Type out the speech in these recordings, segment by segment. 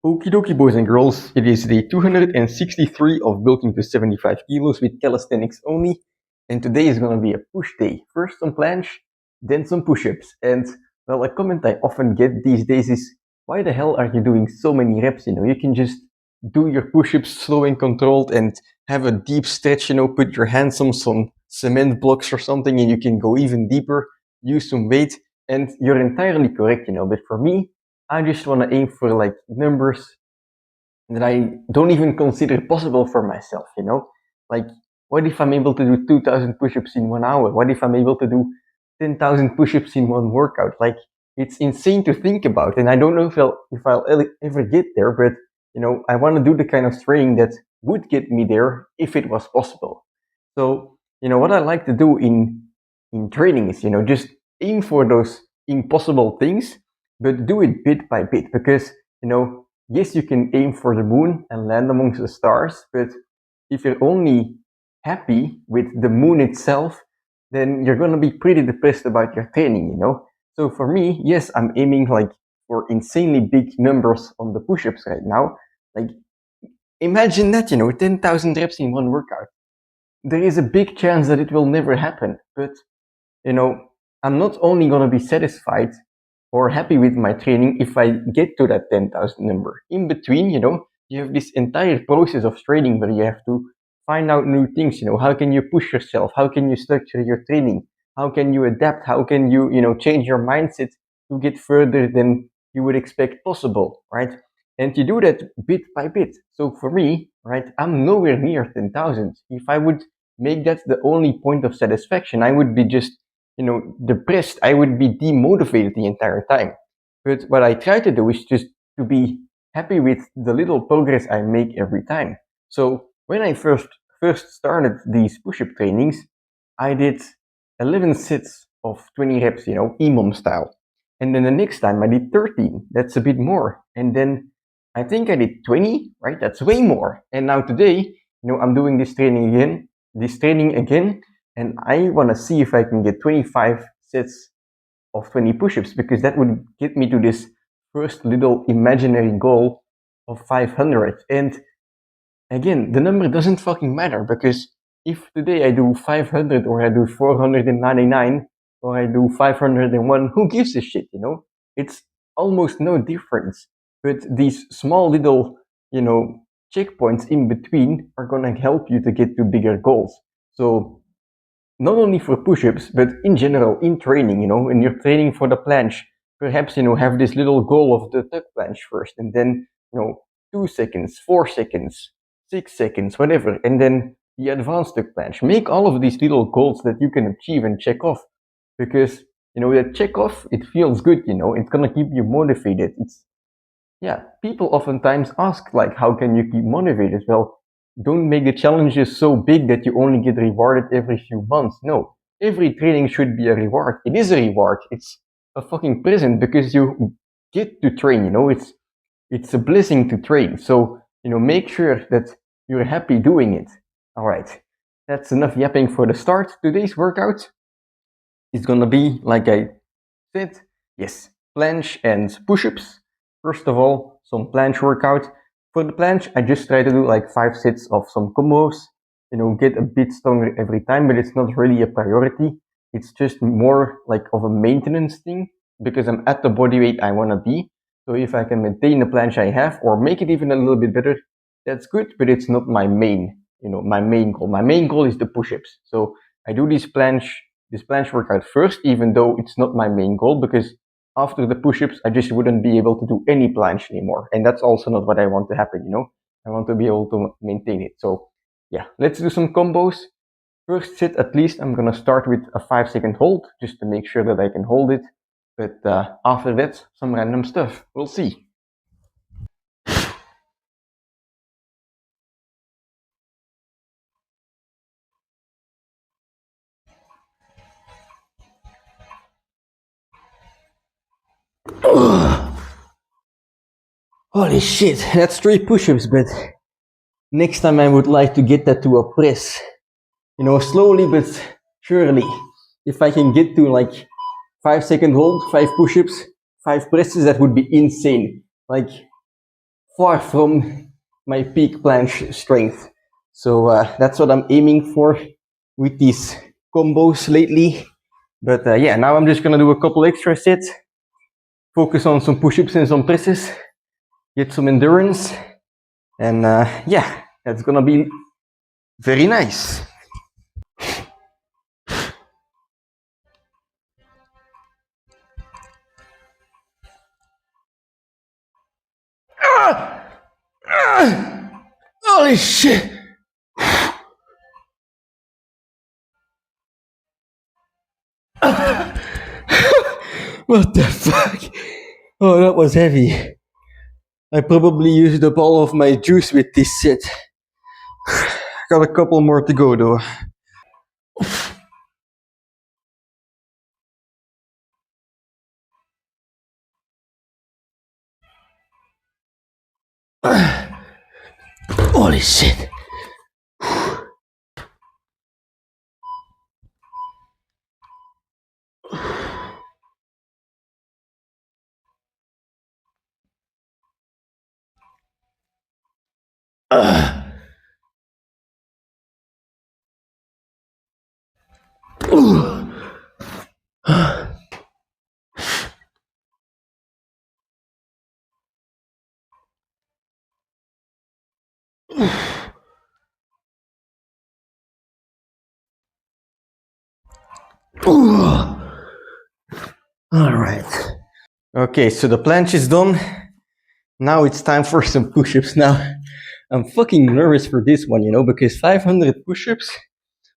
Okie dokie, boys and girls, it is day 263 of bulking to 75 kilos with calisthenics only, and today is going to be a push day. First some planche, then some push-ups. And well, a comment I often get these days is, why the hell are you doing so many reps? You can just do your push-ups slow and controlled and have a deep stretch, put your hands on some cement blocks or something and you can go even deeper, use some weight, and you're entirely correct, but for me, I just want to aim for like numbers that I don't even consider possible for myself, Like, what if I'm able to do 2,000 push-ups in 1 hour? What if I'm able to do 10,000 push-ups in one workout? Like, it's insane to think about. And I don't know if I'll ever get there, but, I want to do the kind of training that would get me there if it was possible. So, what I like to do in training is, just aim for those impossible things, but do it bit by bit because, yes, you can aim for the moon and land amongst the stars, but if you're only happy with the moon itself, then you're going to be pretty depressed about your training, So for me, yes, I'm aiming like for insanely big numbers on the push-ups right now. Like, imagine that, 10,000 reps in one workout. There is a big chance that it will never happen, but, I'm not only going to be satisfied or happy with my training if I get to that 10,000 number. In between, you have this entire process of training where you have to find out new things, how can you push yourself? How can you structure your training? How can you adapt? How can you, change your mindset to get further than you would expect possible, right? And you do that bit by bit. So for me, right, I'm nowhere near 10,000. If I would make that the only point of satisfaction, I would be just depressed. I would be demotivated the entire time. But what I try to do is just to be happy with the little progress I make every time. So when I first started these push-up trainings, I did 11 sets of 20 reps, emom style. And then the next time I did 13. That's a bit more. And then I think I did 20, right? That's way more. And now today, I'm doing this training again, and I want to see if I can get 25 sets of 20 push-ups because that would get me to this first little imaginary goal of 500. And again, the number doesn't fucking matter because if today I do 500 or I do 499 or I do 501, who gives a shit, It's almost no difference. But these small little, checkpoints in between are gonna help you to get to bigger goals. So not only for push-ups, but in general, in training, when you're training for the planche, perhaps, have this little goal of the tuck planche first, and then, 2 seconds, 4 seconds, 6 seconds, whatever, and then the advanced tuck planche. Make all of these little goals that you can achieve and check off, because, that check off, it feels good, it's gonna keep you motivated. People oftentimes ask, like, how can you keep motivated? Well, don't make the challenges so big that you only get rewarded every few months. No, every training should be a reward. It is a reward. It's a fucking present because you get to train, it's a blessing to train. So, make sure that you're happy doing it. All right. That's enough yapping for the start. Today's workout is gonna be, like I said, yes, planche and push-ups. First of all, some planche workout. For the planche, I just try to do like 5 sets of some combos, get a bit stronger every time, but it's not really a priority. It's just more like of a maintenance thing because I'm at the body weight I want to be. So if I can maintain the planche I have or make it even a little bit better, that's good, but it's not my main goal. My main goal is the push-ups. So I do this planche workout first, even though it's not my main goal, because after the push-ups, I just wouldn't be able to do any planche anymore. And that's also not what I want to happen, I want to be able to maintain it. So yeah, let's do some combos. First set, at least, I'm going to start with a 5-second hold, just to make sure that I can hold it. But after that, some random stuff. We'll see. Holy shit, that's 3 push-ups, but next time I would like to get that to a press. Slowly but surely. If I can get to like 5-second hold, 5 push-ups, 5 presses, that would be insane. Like far from my peak planche strength. So that's what I'm aiming for with these combos lately. But yeah, now I'm just gonna do a couple extra sets, focus on some push-ups and some presses, get some endurance, and yeah, that's gonna be very nice. Holy shit! What the fuck? Oh, that was heavy. I probably used up all of my juice with this set. Got a couple more to go though. Holy shit. Alright. Okay, so the planche is done. Now it's time for some push-ups. Now, I'm fucking nervous for this one, you know, because 500 push-ups,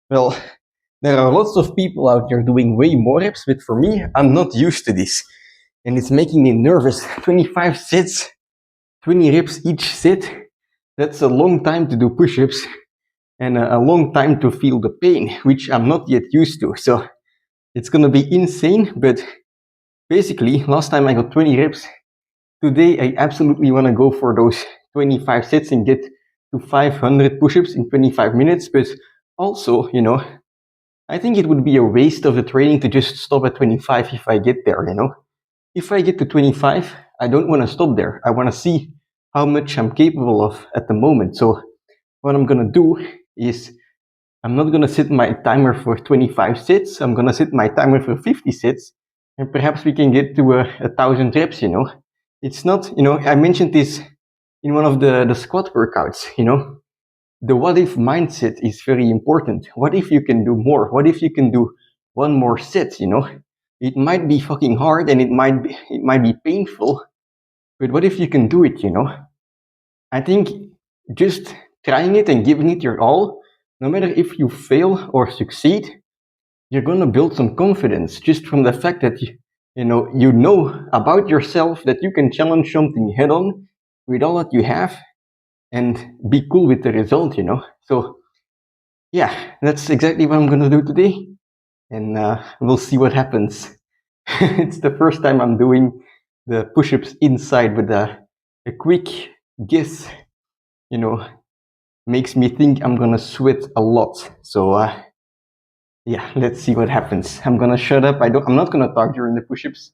well, there are lots of people out there doing way more reps, but for me, I'm not used to this. And it's making me nervous. 25 sets, 20 reps each set. That's a long time to do push-ups and a long time to feel the pain, which I'm not yet used to. So it's gonna be insane, but basically, last time I got 20 reps. Today, I absolutely want to go for those 25 sets and get to 500 push-ups in 25 minutes. But also, you know, I think it would be a waste of the training to just stop at 25 if I get there, you know. If I get to 25, I don't want to stop there. I want to see how much I'm capable of at the moment. So what I'm going to do is I'm not going to set my timer for 25 sets. I'm going to set my timer for 50 sets. And perhaps we can get to 1,000 reps, you know. It's not, you know, I mentioned this in one of the squat workouts, you know, the what if mindset is very important. What if you can do more? What if you can do one more set, you know? It might be fucking hard and it might be painful, but what if you can do it, you know? I think just trying it and giving it your all, no matter if you fail or succeed, you're gonna build some confidence just from the fact that you know about yourself that you can challenge something head on with all that you have and be cool with the result, you know. So yeah, that's exactly what I'm gonna do today, and we'll see what happens. It's the first time I'm doing the push-ups inside with a quick guess, you know, makes me think I'm gonna sweat a lot. So yeah, let's see what happens. I'm gonna shut up. I'm not gonna talk during the push-ups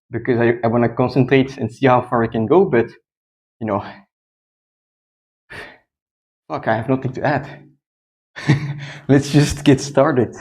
because I want to concentrate and see how far I can go, but you know, fuck, I have nothing to add. Let's just get started.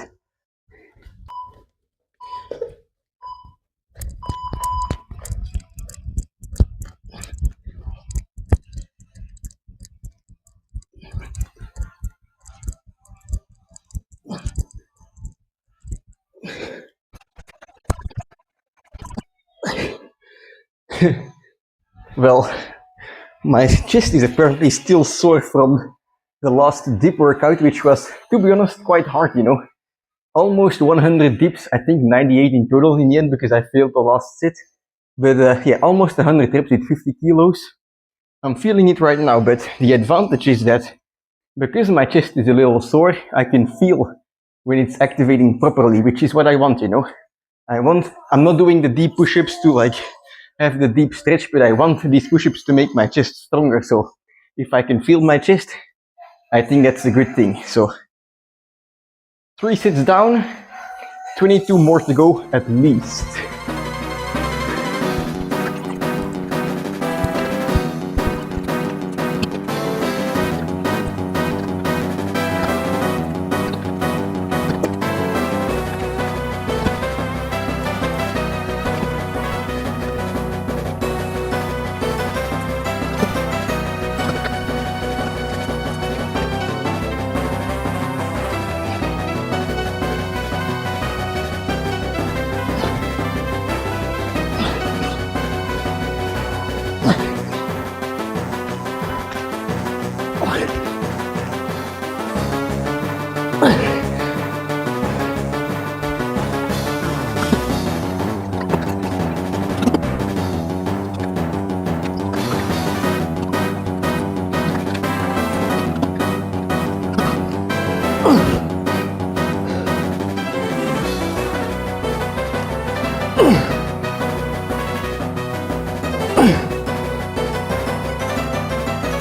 Well, my chest is apparently still sore from the last dip workout, which was, to be honest, quite hard, you know. Almost 100 dips, I think 98 in total in the end because I failed the last set. But yeah, almost 100 reps with 50 kilos. I'm feeling it right now, but the advantage is that because my chest is a little sore, I can feel when it's activating properly, which is what I want, you know. I'm not doing the deep push-ups to like have the deep stretch, but I want these push-ups to make my chest stronger. So if I can feel my chest, I think that's a good thing. So 3 sets down, 22 more to go at least.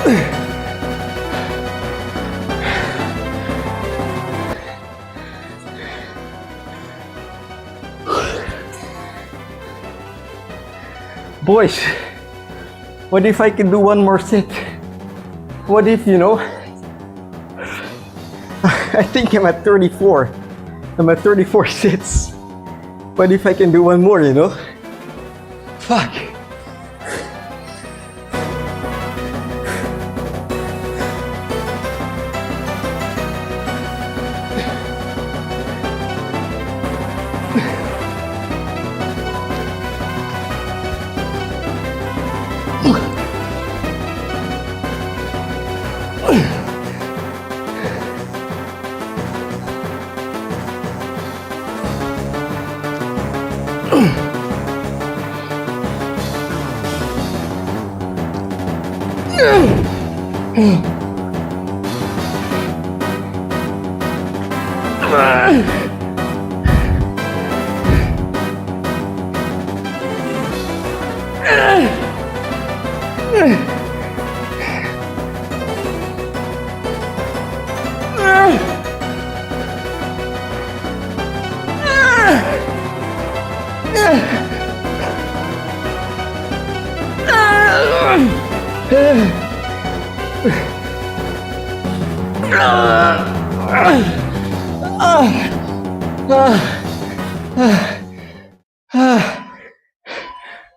Boys, what if I can do one more set? What if, I think I'm at 34. I'm at 34 sets. What if I can do one more, Fuck.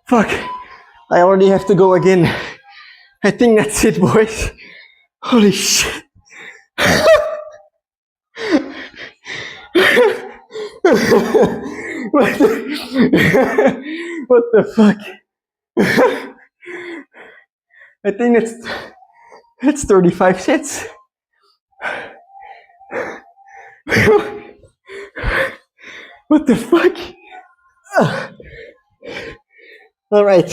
Fuck, I already have to go again. I think that's it, boys. Holy shit. What the fuck? I think that's 35 sets. What the fuck? All right,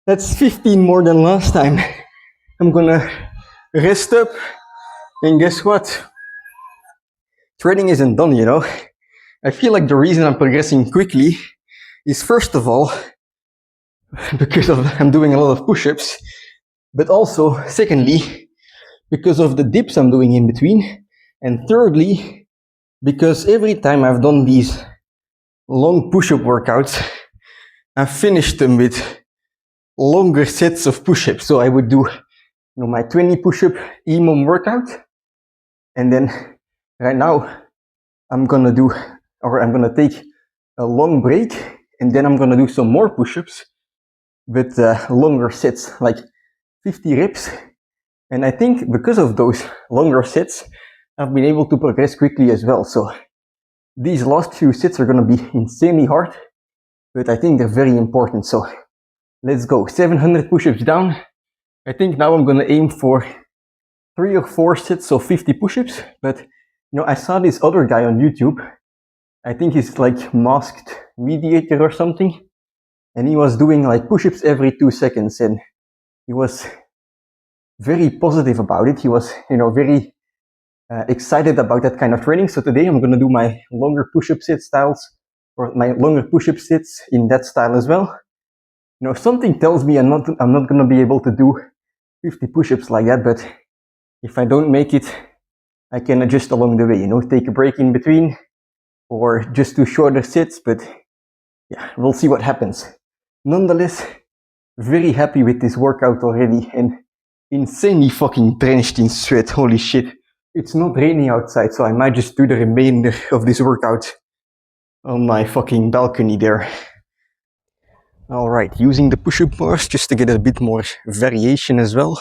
that's 15 more than last time. I'm gonna rest up, and guess what? Training isn't done, I feel like the reason I'm progressing quickly is, first of all, because I'm doing a lot of push-ups, but also, secondly, because of the dips I'm doing in between, and thirdly, because every time I've done these long push-up workouts, I've finished them with longer sets of push-ups. So I would do, my 20 push-up emom workout, and then right now I'm gonna take a long break, and then I'm gonna do some more push-ups with longer sets, like 50 reps. And I think because of those longer sets, I've been able to progress quickly as well. So these last few sets are gonna be insanely hard, but I think they're very important. So let's go. 700 push-ups down. I think now I'm gonna aim for 3 or 4 sets of 50 push-ups. But I saw this other guy on YouTube. I think he's like masked mediator or something, and he was doing like push-ups every 2 seconds, and he was very positive about it. He was, very excited about that kind of training. So today I'm gonna do my longer push-up set styles, or my longer push-up sets in that style as well. Something tells me I'm not gonna be able to do 50 push-ups like that, but if I don't make it, I can adjust along the way, take a break in between, or just do shorter sets. But yeah, we'll see what happens. Nonetheless, very happy with this workout already, and insanely fucking drenched in sweat. Holy shit. It's not raining outside, so I might just do the remainder of this workout on my fucking balcony there. Alright, using the push-up bars just to get a bit more variation as well.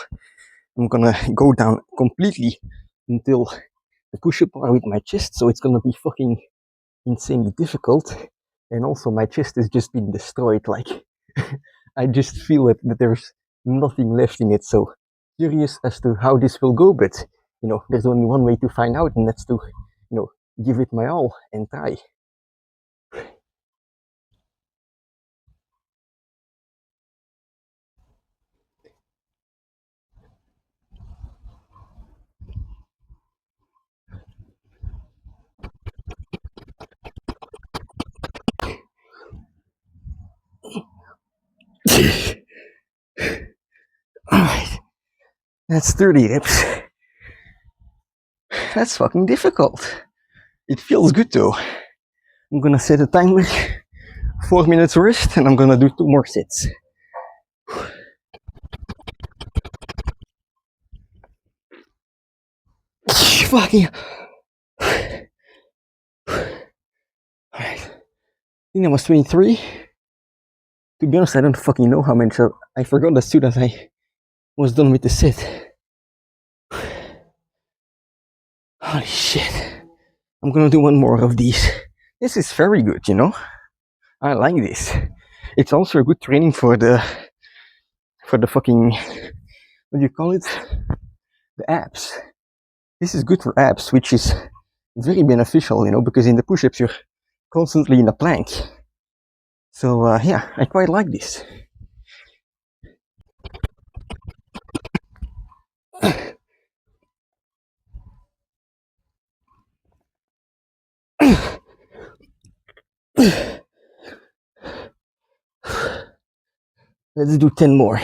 I'm gonna go down completely until the push-up bar with my chest, so it's gonna be fucking insanely difficult. And also my chest has just been destroyed, like I just feel that there's nothing left in it. So curious as to how this will go, but there's only one way to find out, and that's to give it my all and try. Alright, That's 30 reps. That's fucking difficult. It feels good though. I'm gonna set a timer, 4 minutes rest, and I'm gonna do 2 more sets. Fucking. Alright. I think that was 23. To be honest, I don't fucking know how many. So I forgot as soon as I was done with the set. Holy shit. I'm gonna do 1 more of these. This is very good, you know? I like this. It's also a good training for the fucking, what do you call it? The abs. This is good for abs, which is very beneficial, you know, because in the push-ups you're constantly in a plank. So yeah, I quite like this. Let's do 10 more.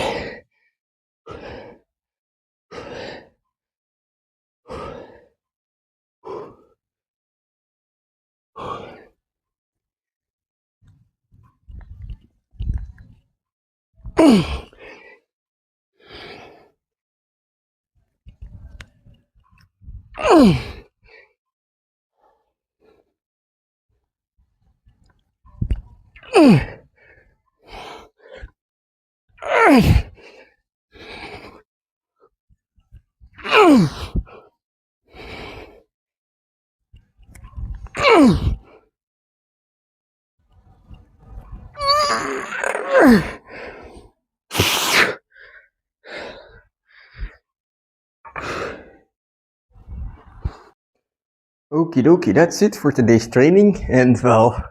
Okie dokie, that's it for today's training, and well,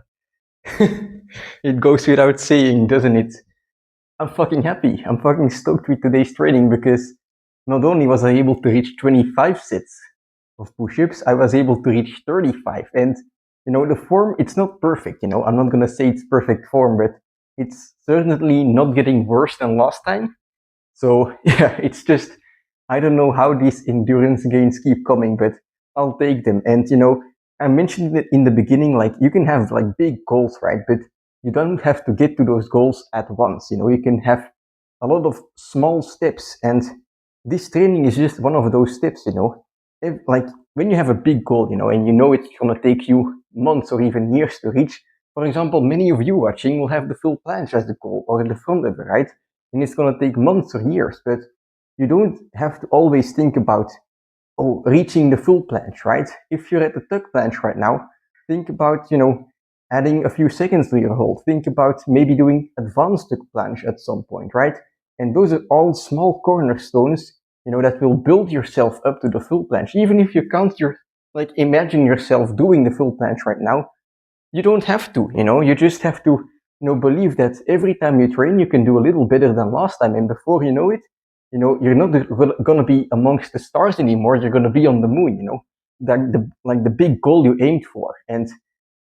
it goes without saying, doesn't it? I'm fucking happy. I'm fucking stoked with today's training because not only was I able to reach 25 sets of push-ups, I was able to reach 35. And, you know, the form, it's not perfect, you know. I'm not gonna say it's perfect form, but it's certainly not getting worse than last time. So, yeah, it's just, I don't know how these endurance gains keep coming, but I'll take them. And, you know, I mentioned it in the beginning, like, you can have, like, big goals, right? But you don't have to get to those goals at once. You know, you can have a lot of small steps, and this training is just one of those steps, you know. Like, when you have a big goal, you know, and you know it's going to take you months or even years to reach, for example, many of you watching will have the full planche as the goal, or the front lever, right? And it's going to take months or years, but you don't have to always think about, oh, reaching the full planche, right? If you're at the tuck planche right now, think about, you know, adding a few seconds to your hold. Think about maybe doing advanced tuck planche at some point, right? And those are all small cornerstones, you know, that will build yourself up to the full planche. Even if you can't, like, imagine yourself doing the full planche right now, you don't have to, you know, you just have to, you know, believe that every time you train, you can do a little better than last time. And before you know it, you know, you're not going to be amongst the stars anymore. You're going to be on the moon, you know, like the big goal you aimed for. And,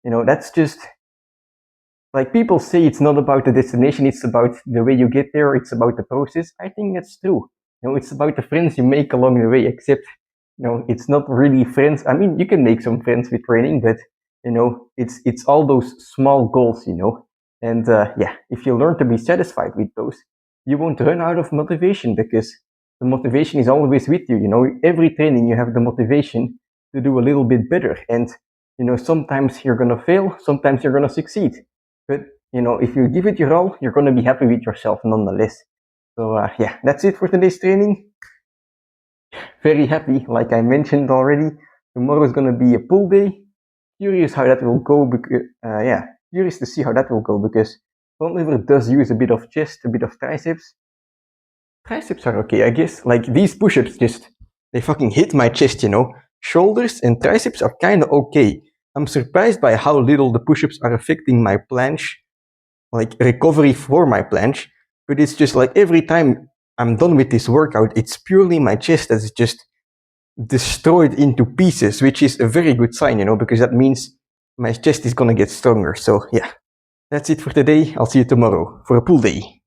you know, that's just, like, people say it's not about the destination, it's about the way you get there, it's about the process. I think that's true. You know, it's about the friends you make along the way, except, you know, it's not really friends. I mean, you can make some friends with training, but, you know, it's all those small goals, you know. And yeah, if you learn to be satisfied with those, you won't run out of motivation, because the motivation is always with you. You know, every training you have the motivation to do a little bit better. And, you know, sometimes you're going to fail, sometimes you're going to succeed. But, you know, if you give it your all, you're going to be happy with yourself nonetheless. So yeah, that's it for today's training. Very happy, like I mentioned already. Tomorrow is going to be a pull day. Curious how that will go, because yeah, curious to see how that will go, because front lever does use a bit of chest, a bit of triceps. Triceps are okay, I guess. Like, these push-ups they fucking hit my chest, you know. Shoulders and triceps are kind of okay. I'm surprised by how little the push-ups are affecting my planche, like recovery for my planche. But it's just like every time I'm done with this workout, it's purely my chest that's just destroyed into pieces, which is a very good sign, you know, because that means my chest is gonna get stronger. So yeah, that's it for today. I'll see you tomorrow for a pull day.